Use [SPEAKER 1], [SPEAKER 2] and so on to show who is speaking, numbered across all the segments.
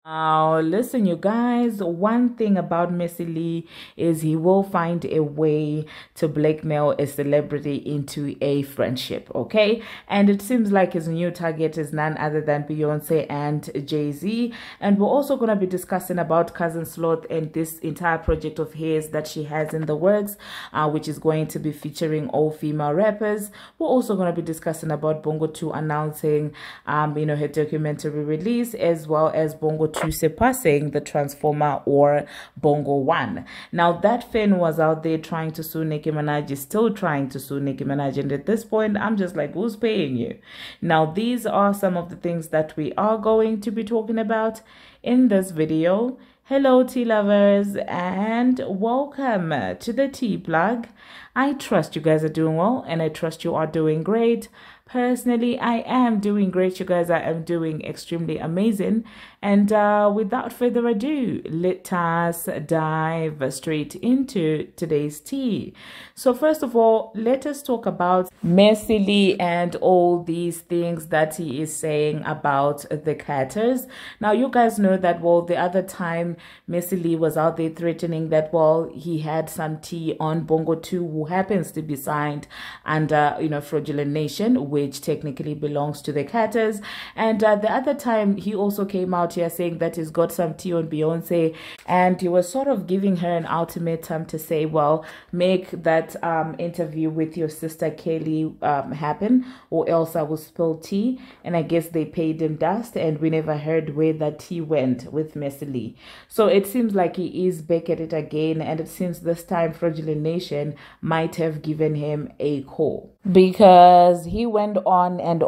[SPEAKER 1] Listen, you guys, one thing about Messi Lee is he will find a way to blackmail a celebrity into a friendship, okay? And it seems like his new target is none other than Beyonce and Jay-Z. And we're also going to be discussing about Cousin Sloth and this entire project of his that she has in the works, which is going to be featuring all female rappers. We're also going to be discussing about Bongo 2 announcing, her documentary release, as well as Bongo 2 surpassing the Transformer or Bongo 1. Now, that fan was out there trying to sue Nicki Minaj, is still trying to sue Nicki Minaj, and at this point, I'm just like, who's paying you? Now, these are some of the things that we are going to be talking about in this video. Hello, tea lovers, and welcome to the Tea Plug. I trust you guys are doing well, and I trust you are doing great. Personally, I am doing great, you guys. I am doing extremely amazing. And without further ado, let us dive straight into today's tea. So first of all, let us talk about Messi Lee and all these things that he is saying about the Carters. Now, you guys know that, well, the other time Messi Lee was out there threatening that, well, he had some tea on Bongo 2, who happens to be signed under, Fraudulent Nation, which technically belongs to the Carters. And the other time he also came out here saying that he's got some tea on Beyonce, and he was sort of giving her an ultimatum to say, well, make that interview with your sister Kelly happen, or else I will spill tea. And I guess they paid him dust, and we never heard where that tea went with Messi Lee. So it seems like he is back at it again, and it seems this time Fraudulent Nation might have given him a call, because he went on. And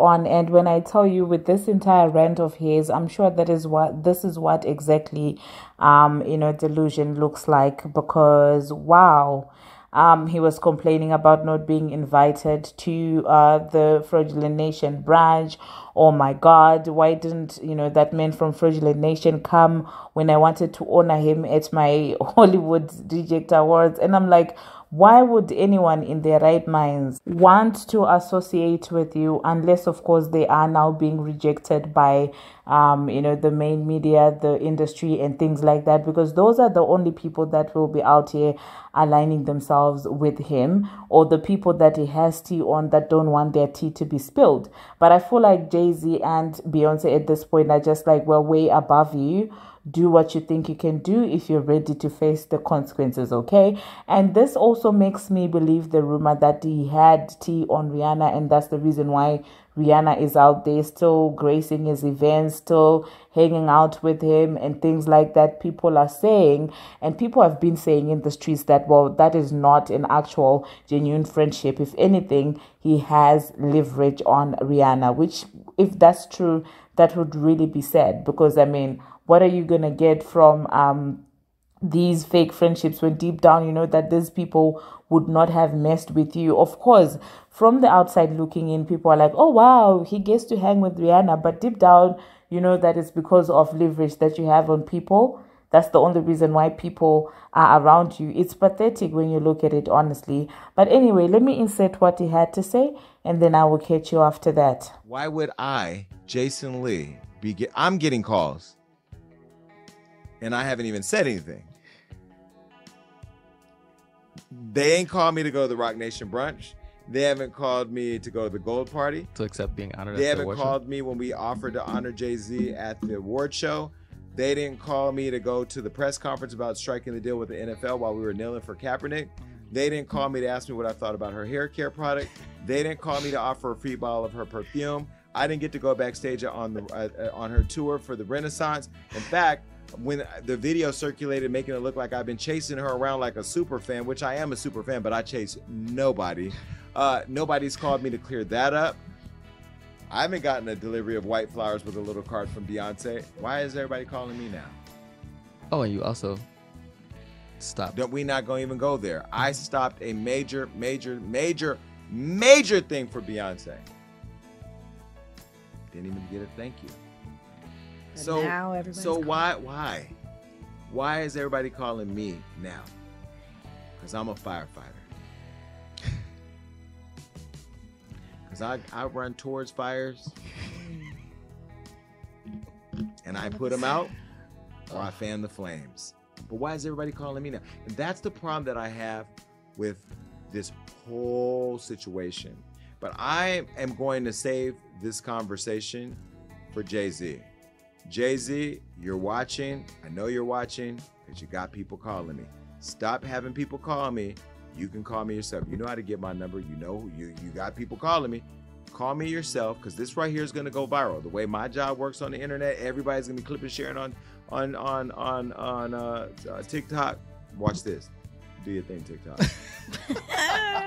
[SPEAKER 1] when I tell you, with this entire rant of his, I'm sure this is what exactly delusion looks like, because wow, he was complaining about not being invited to the Fraudulent Nation branch. Oh my God, why didn't that man from Fraudulent Nation come when I wanted to honor him at my Hollywood Reject Awards? And I'm like, why would anyone in their right minds want to associate with you, unless, of course, they are now being rejected by, the main media, the industry, and things like that? Because those are the only people that will be out here aligning themselves with him, or the people that he has tea on that don't want their tea to be spilled. But I feel like Jay-Z and Beyonce at this point are just like, we're way above you. Do what you think you can do if you're ready to face the consequences, okay? And this also makes me believe the rumor that he had tea on Rihanna, and that's the reason why Rihanna is out there still gracing his events, still hanging out with him, and things like that. People are saying, and people have been saying in the streets that, well, that is not an actual genuine friendship. If anything, he has leverage on Rihanna, which, if that's true, that would really be sad, because what are you going to get from these fake friendships when deep down you know that these people would not have messed with you? Of course, from the outside looking in, people are like, oh, wow, he gets to hang with Rihanna. But deep down, you know that it's because of leverage that you have on people. That's the only reason why people are around you. It's pathetic when you look at it, honestly. But anyway, let me insert what he had to say, and then I will catch you after that.
[SPEAKER 2] Why would I, Jason Lee, I'm getting calls, and I haven't even said anything. They ain't called me to go to the Rock Nation brunch. They haven't called me to go to the Gold Party.
[SPEAKER 3] To accept being honored.
[SPEAKER 2] They haven't called me when we offered to honor Jay-Z at the award show. They didn't call me to go to the press conference about striking the deal with the NFL while we were kneeling for Kaepernick. They didn't call me to ask me what I thought about her hair care product. They didn't call me to offer a free bottle of her perfume. I didn't get to go backstage on her tour for the Renaissance. In fact, when the video circulated making it look like I've been chasing her around like a super fan, which I am a super fan, but I chase nobody. Nobody's called me to clear that up. I haven't gotten a delivery of white flowers with a little card from Beyonce. Why is everybody calling me now?
[SPEAKER 3] Oh, and you also stopped.
[SPEAKER 2] We not gonna even go there. I stopped a major thing for Beyonce. Didn't even get a thank you.
[SPEAKER 4] And now everybody's calling.
[SPEAKER 2] Why is everybody calling me now? Because I'm a firefighter. Because I run towards fires and I put them out or I fan the flames. But why is everybody calling me now? And that's the problem that I have with this whole situation. But I am going to save this conversation for Jay-Z. Jay-Z, you're watching. I know you're watching because you got people calling me. Stop having people call me. You can call me yourself. You know how to get my number. You know you got people calling me. Call me yourself, because this right here is going to go viral. The way my job works on the internet, everybody's going to be clipping, sharing on TikTok. Watch this. Do your thing, TikTok.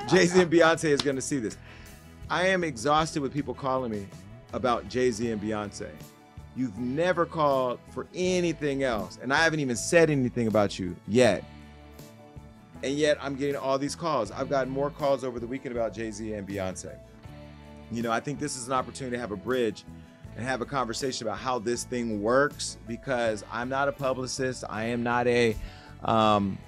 [SPEAKER 2] Jay-Z and Beyonce is going to see this. I am exhausted with people calling me about Jay-Z and Beyonce. You've never called for anything else, and I haven't even said anything about you yet. And yet I'm getting all these calls. I've gotten more calls over the weekend about Jay-Z and Beyonce. You know, I think this is an opportunity to have a bridge and have a conversation about how this thing works, because I'm not a publicist. I am not a, I'm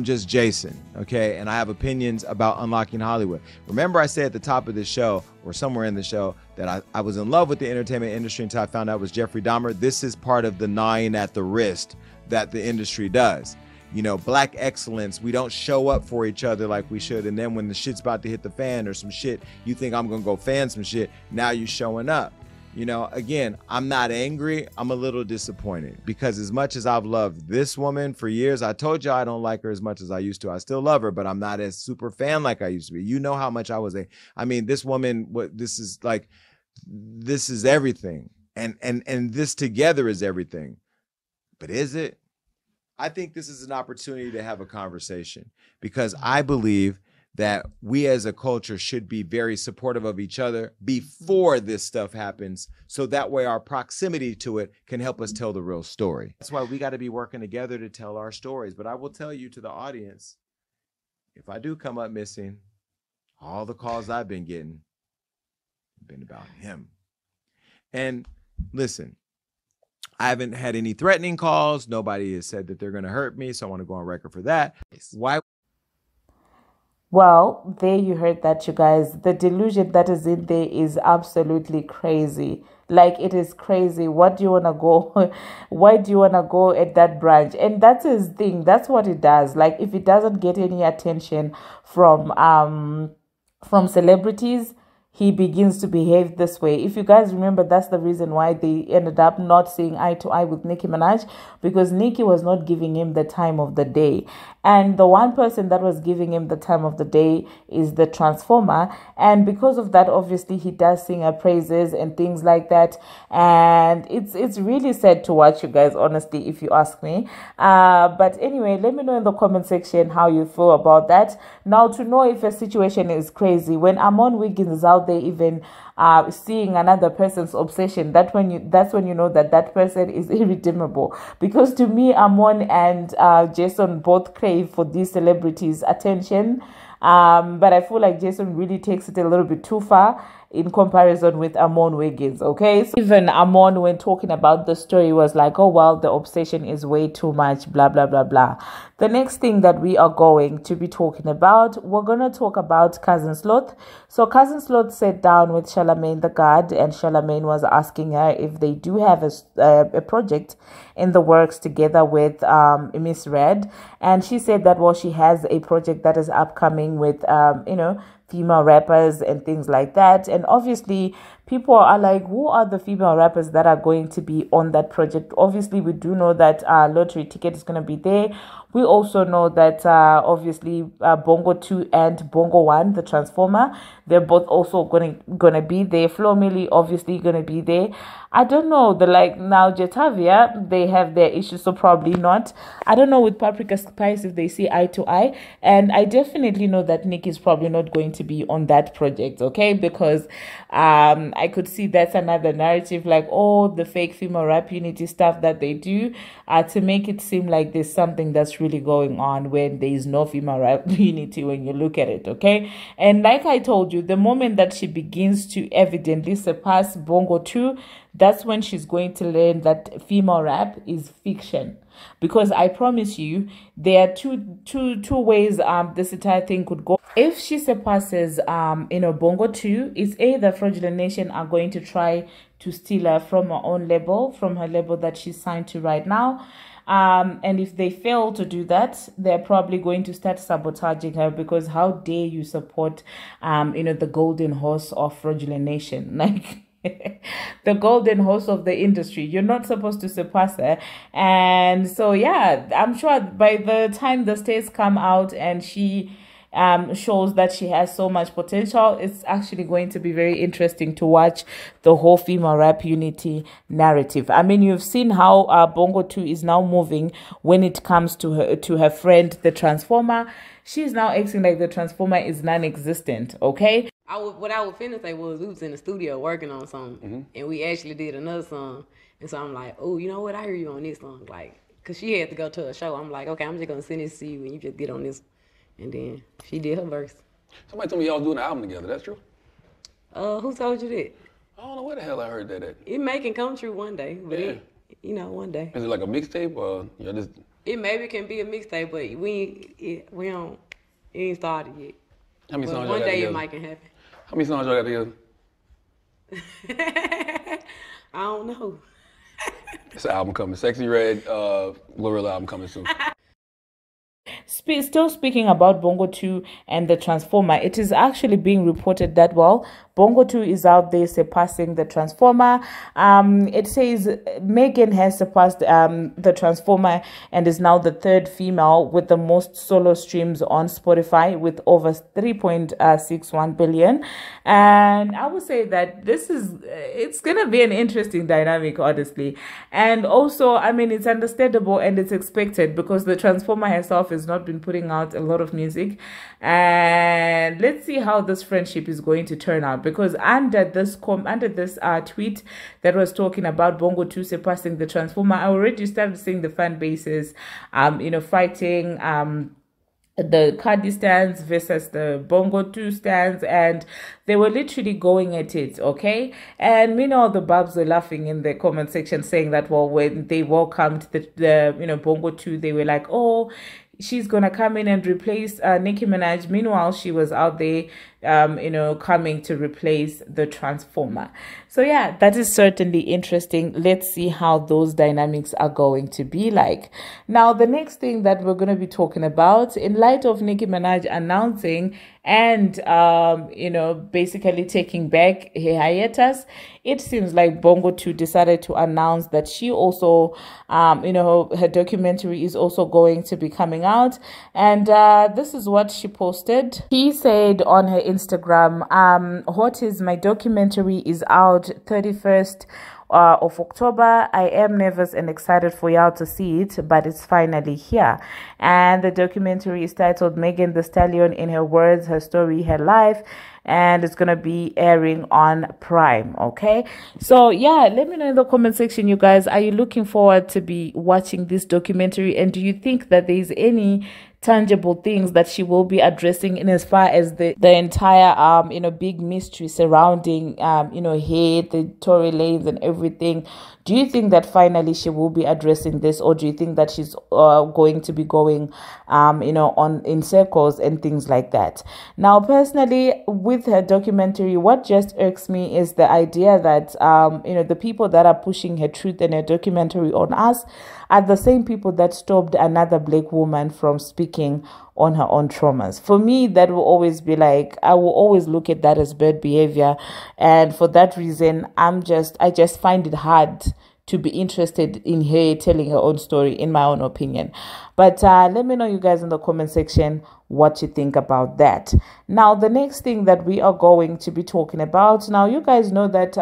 [SPEAKER 2] just Jason, okay? And I have opinions about unlocking Hollywood. Remember I said at the top of this show, or somewhere in the show, that I was in love with the entertainment industry until I found out it was Jeffrey Dahmer. This is part of the gnawing at the wrist that the industry does. You know, black excellence, we don't show up for each other like we should. And then when the shit's about to hit the fan or some shit, you think I'm gonna go fan some shit, now you showing up. You know, again, I'm not angry, I'm a little disappointed, because as much as I've loved this woman for years, I told you I don't like her as much as I used to. I still love her, but I'm not as super fan like I used to be. You know how much I was I mean, this woman, this is everything. And this together is everything. But is it? I think this is an opportunity to have a conversation, because I believe that we as a culture should be very supportive of each other before this stuff happens, so that way our proximity to it can help us tell the real story. That's why we got to be working together to tell our stories. But I will tell you, to the audience, if I do come up missing, all the calls I've been getting have been about him. And listen, I haven't had any threatening calls. Nobody has said that they're going to hurt me, so I want to go on record for that. Why?
[SPEAKER 1] Well, there you heard that, you guys. The delusion that is in there is absolutely crazy. Like, it is crazy. What do you want to go? Why do you want to go at that branch? And that's his thing. That's what it does. Like, if it doesn't get any attention from celebrities, he begins to behave this way. If you guys remember, that's the reason why they ended up not seeing eye to eye with Nicki Minaj, because Nicki was not giving him the time of the day. And the one person that was giving him the time of the day is the Transformer. And because of that, obviously, he does sing her praises and things like that. And it's really sad to watch, you guys, honestly, if you ask me. But anyway, let me know in the comment section how you feel about that. Now, to know if a situation is crazy, when Amon Wiggins is out there even seeing another person's obsession, that's when you know that that person is irredeemable. Because to me, Amon and Jason both crave for these celebrities' attention, but I feel like Jason really takes it a little bit too far in comparison with Amon Wiggins, okay? So even Amon, when talking about the story, was like, oh, well, the obsession is way too much, blah, blah, blah, blah. The next thing that we are going to be talking about, we're going to talk about Cousin Sloth. So Cousin Sloth sat down with Charlamagne the God, and Charlamagne was asking her if they do have a project in the works together with Miss Red. And she said that, well, she has a project that is upcoming with, female rappers and things like that. And obviously, people are like, who are the female rappers that are going to be on that project? Obviously, we do know that Lottery Ticket is going to be there. We also know that obviously Bongo 2 and Bongo 1, the Transformer, they're both also gonna be there. Flo Milli obviously gonna be there. I don't know, now Jetavia, they have their issues, so probably not. I don't know with Paprika Spice if they see eye to eye. And I definitely know that Nick is probably not going to be on that project, okay? Because I could see that's another narrative, like, oh, the fake female rap unity stuff that they do to make it seem like there's something that's really going on when there is no female rap unity when you look at it, okay? And like I told you, the moment that she begins to evidently surpass Bongo 2, that's when she's going to learn that female rap is fiction. Because I promise you, there are two ways this entire thing could go. If she surpasses Bongo 2, it's either Fraudulent Nation Nation are going to try to steal her from her own label, from her label that she's signed to right now. And if they fail to do that, they're probably going to start sabotaging her, because how dare you support, the golden horse of Fraudulent Nation, like the golden horse of the industry. You're not supposed to surpass her. And so, yeah, I'm sure by the time the states come out and she shows that she has so much potential, it's actually going to be very interesting to watch the whole female rap unity narrative. I mean, you've seen how Bongo 2 is now moving when it comes to her friend, the Transformer. She's now acting like the Transformer is non-existent, okay?
[SPEAKER 5] What I was finna say was we was in the studio working on something, and we actually did another song. And so I'm like, oh, you know what? I hear you on this song. Like, because she had to go to a show. I'm like, okay, I'm just going to send this to you, and you just get on this. And then she did her verse.
[SPEAKER 6] Somebody told me y'all was doing an album together. That's true?
[SPEAKER 5] Who told you that?
[SPEAKER 6] I don't know where the hell I heard that at.
[SPEAKER 5] It may can come true one day, but
[SPEAKER 6] yeah.
[SPEAKER 5] One day.
[SPEAKER 6] Is it like a mixtape or just?
[SPEAKER 5] It maybe can be a mixtape, but we don't. It ain't started yet.
[SPEAKER 6] How many songs
[SPEAKER 5] one
[SPEAKER 6] y'all got
[SPEAKER 5] day
[SPEAKER 6] together?
[SPEAKER 5] it might can happen.
[SPEAKER 6] How many songs y'all got together?
[SPEAKER 5] I don't know.
[SPEAKER 6] It's an album coming. Sexy Red, Glorilla album coming soon.
[SPEAKER 1] Still speaking about Bongo 2 and the Transformer, it is actually being reported that, well, Bongo 2 is out there surpassing the Transformer. It says Megan has surpassed the Transformer and is now the third female with the most solo streams on Spotify, with over 3.61 billion. And I would say that it's going to be an interesting dynamic, honestly. And also, I mean, it's understandable and it's expected, because the Transformer herself has not been putting out a lot of music. And let's see how this friendship is going to turn out, because under this tweet that was talking about Bongo 2 surpassing the Transformer, I already started seeing the fan bases fighting the Cardi stands versus the Bongo 2 stands, and they were literally going at it, okay? And meanwhile, the Barbz were laughing in the comment section, saying that, well, when they welcomed the Bongo 2, they were like, oh, she's gonna come in and replace Nicki Minaj. Meanwhile, she was out there, coming to replace the Transformer. So yeah, that is certainly interesting. Let's see how those dynamics are going to be like. Now, the next thing that we're going to be talking about, in light of Nicki Minaj announcing and basically taking back her hiatus, it seems like Bongo 2 decided to announce that she also her documentary is also going to be coming out. And this is what she posted. She said on her Instagram, what is my documentary is out 31st of October. I am nervous and excited for y'all to see it, but it's finally here. And the documentary is titled Megan Thee Stallion, in her words, her story, her life. And it's going to be airing on Prime, okay? So, yeah, let me know in the comment section, you guys. Are you looking forward to be watching this documentary? And do you think that there's any tangible things that she will be addressing in as far as the entire big mystery surrounding her, the Tory Lanez and everything? Do you think that finally she will be addressing this, or do you think that she's going to be going on in circles and things like that? Now, personally, with her documentary, what just irks me is the idea that the people that are pushing her truth and her documentary on us are the same people that stopped another Black woman from speaking on her own traumas. For me, that will always be like, I will always look at that as bad behavior. And for that reason, I just find it hard to be interested in her telling her own story, in my own opinion. But let me know, you guys, in the comment section what you think about that. Now, the next thing that we are going to be talking about, now you guys know that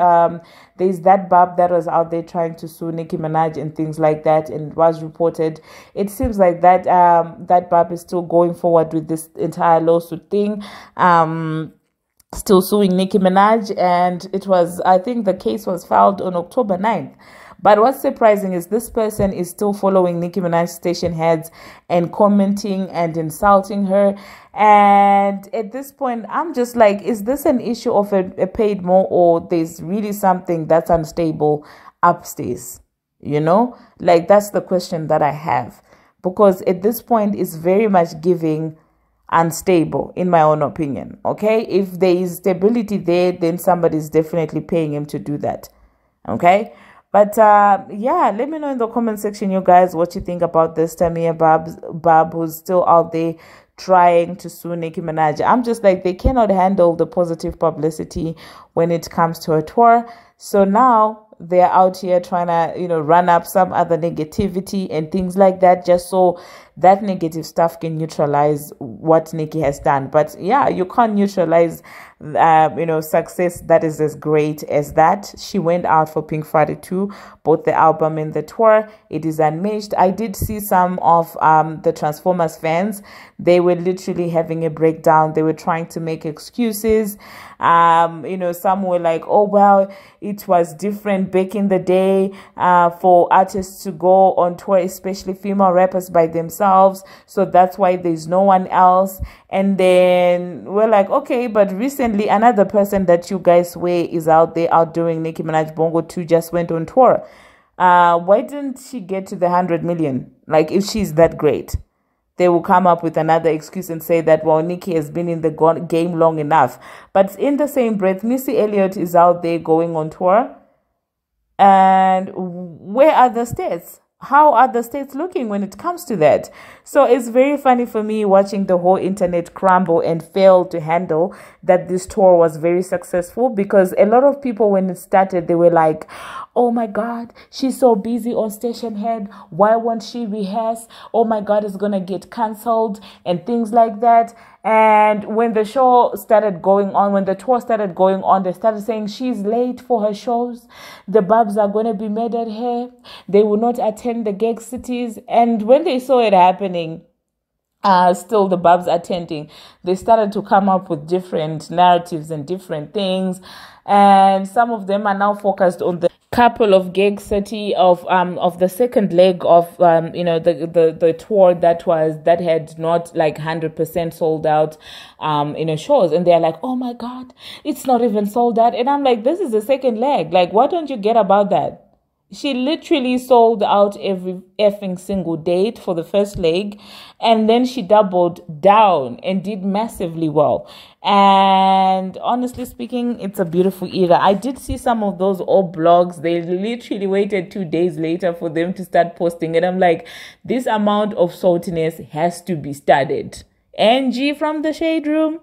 [SPEAKER 1] there's that barb that was out there trying to sue Nicki Minaj and things like that, and it was reported. It seems like that that barb is still going forward with this entire lawsuit thing, still suing Nicki Minaj, and it was, I think the case was filed on October 9th. But what's surprising is this person is still following Nicki Minaj station heads and commenting and insulting her. And at this point, I'm just like, is this an issue of a paid more, or there's really something that's unstable upstairs? Like, that's the question that I have. Because at this point, it's very much giving unstable, in my own opinion. Okay, if there is stability there, then somebody's definitely paying him to do that. Okay, but yeah, let me know in the comment section, you guys, what you think about this Tamia Barb, who's still out there trying to sue Nicki Minaj. I'm just like, they cannot handle the positive publicity when it comes to a tour. So now they're out here trying to, you know, run up some other negativity and things like that, just so that negative stuff can neutralize what Nicki has done. But yeah, you can't neutralize you know, success that is as great as that. She went out for Pink Friday 2, both the album and the tour. It is unmatched. I did see some of the Transformers fans. They were literally having a breakdown. They were trying to make excuses. You know, some were like, oh, well, it was different back in the day for artists to go on tour, especially female rappers by themselves. So that's why there's no one else. And then we're like, okay, but recently another person that you guys swear is out there outdoing Nicki Minaj, Bongo 2 just went on tour. Why didn't she get to the 100 million? Like, if she's that great, they will come up with another excuse and say that, well, Nicki has been in the game long enough. But in the same breath, Missy Elliott is out there going on tour. And where are the states? How are the states looking when it comes to that? So it's very funny for me watching the whole internet crumble and fail to handle that this tour was very successful, because a lot of people, when it started, they were like, oh my God, she's so busy on Station Head. Why won't she rehearse? Oh my God, it's going to get cancelled and things like that. And when the show started going on, when the tour started going on, they started saying she's late for her shows. The Barbz are going to be mad at her. They will not attend the gig cities. And when they saw it happening, still the Barbz attending, they started to come up with different narratives and different things. And some of them are now focused on the couple of gig city of the second leg of you know, the tour that had not like 100% sold out you know, shows, and they're like, oh my God, it's not even sold out. And I'm like, this is the second leg. Like, what don't you get about that? She literally sold out every effing single date for the first leg, and then she doubled down and did massively well. And honestly speaking, it's a beautiful era. I did see some of those old blogs. They literally waited 2 days later for them to start posting, and I'm like, this amount of saltiness has to be studied. Angie from the Shade Room,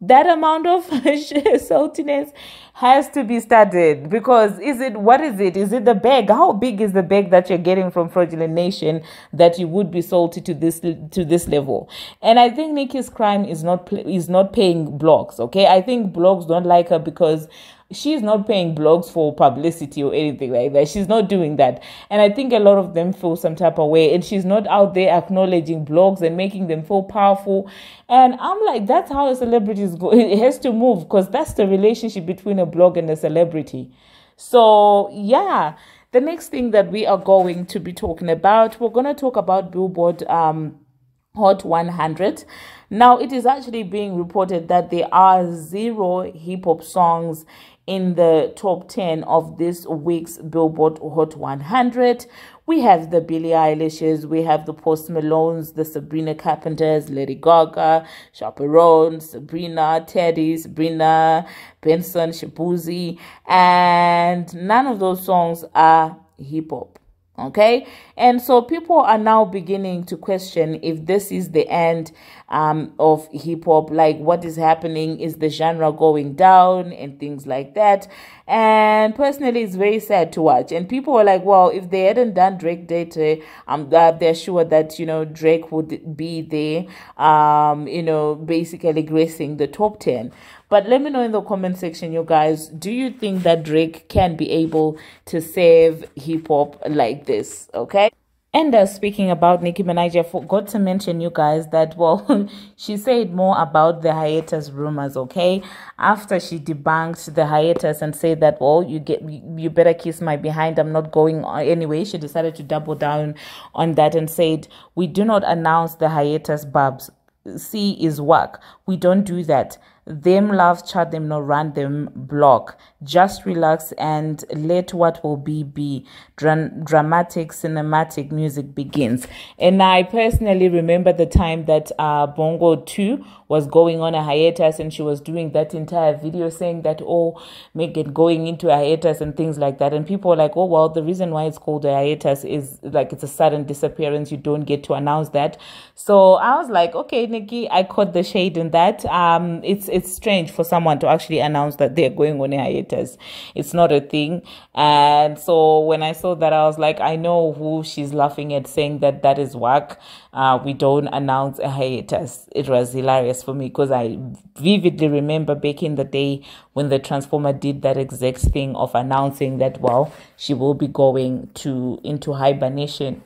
[SPEAKER 1] that amount of saltiness has to be studied, because what is it? Is it the bag? How big is the bag that you're getting from Fraudulent Nation that you would be salty to this level? And I think Nicki's crime is not paying blogs. Okay, I think blogs don't like her because she's not paying blogs for publicity or anything like that. She's not doing that. And I think a lot of them feel some type of way, and she's not out there acknowledging blogs and making them feel powerful. And I'm like, that's how a celebrity is going. It has to move, because that's the relationship between a blog and a celebrity. So yeah, the next thing that we are going to be talking about, we're going to talk about Billboard Hot 100. Now, it is actually being reported that there are 0 hip-hop songs in the top 10 of this week's Billboard Hot 100. We have the Billie Eilish's, we have the Post Malones, the Sabrina Carpenters, Lady Gaga, Chaperone, Sabrina, Teddy, Sabrina, Benson, Shabuzi, and none of those songs are hip-hop. Okay, and so people are now beginning to question if this is the end of hip-hop. Like, what is happening? Is the genre going down and things like that? And personally, it's very sad to watch. And people were like, well, if they hadn't done Drake Data, they're sure that, you know, Drake would be there, you know, basically gracing the top 10. But let me know in the comment section, you guys, do you think that Drake can be able to save hip-hop like this? Okay. And speaking about Nicki Minaj, I forgot to mention, you guys, that, well, she said more about the hiatus rumors, okay? After she debunked the hiatus and said that, well, you better kiss my behind, I'm not going anyway. She decided to double down on that and said, we do not announce the hiatus, Barbz. See is work. We don't do that. Them love chat, them no run them block. Just relax and let what will be. Dramatic, cinematic music begins. And I personally remember the time that Bongo 2 was going on a hiatus, and she was doing that entire video saying that, oh, Megan going into a hiatus and things like that. And people were like, oh, well, the reason why it's called a hiatus is like it's a sudden disappearance. You don't get to announce that. So I was like, okay, Nicki, I caught the shade in that. It's strange for someone to actually announce that they're going on a hiatus. It's not a thing. And so when I saw that, I was like, I know who she's laughing at, saying that that is whack. We don't announce a hiatus. It was hilarious for me because I vividly remember back in the day when the Transformer did that exact thing of announcing that, well, she will be going into hibernation.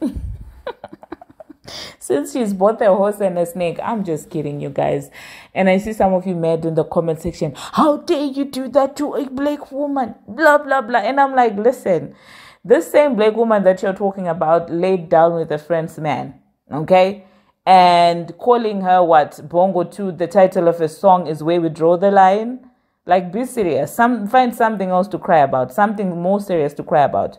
[SPEAKER 1] Since she's both a horse and a snake. I'm just kidding, you guys. And I see some of you mad in the comment section. How dare you do that to a black woman? Blah, blah, blah. And I'm like, listen, this same black woman that you're talking about laid down with a French man, okay? And calling her what? Bongo 2, the title of a song is Where We Draw the Line. Like, be serious. Find something else to cry about. Something more serious to cry about.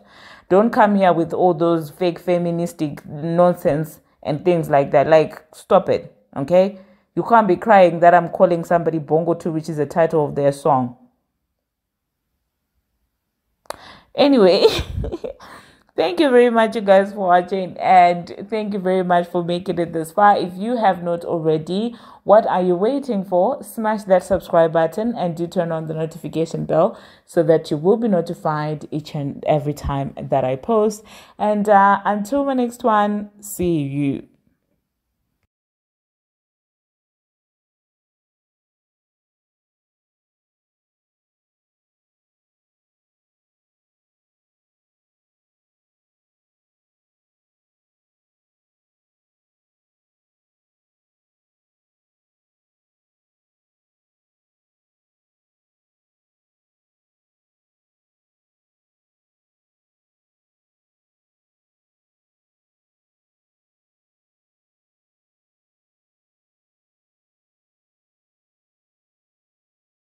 [SPEAKER 1] Don't come here with all those fake feministic nonsense and things like that. Like, stop it, okay? You can't be crying that I'm calling somebody Bongo 2, which is the title of their song. Anyway, thank you very much, you guys, for watching, and thank you very much for making it this far. If you have not already, what are you waiting for? Smash that subscribe button and do turn on the notification bell so that you will be notified each and every time that I post. And until my next one, see you.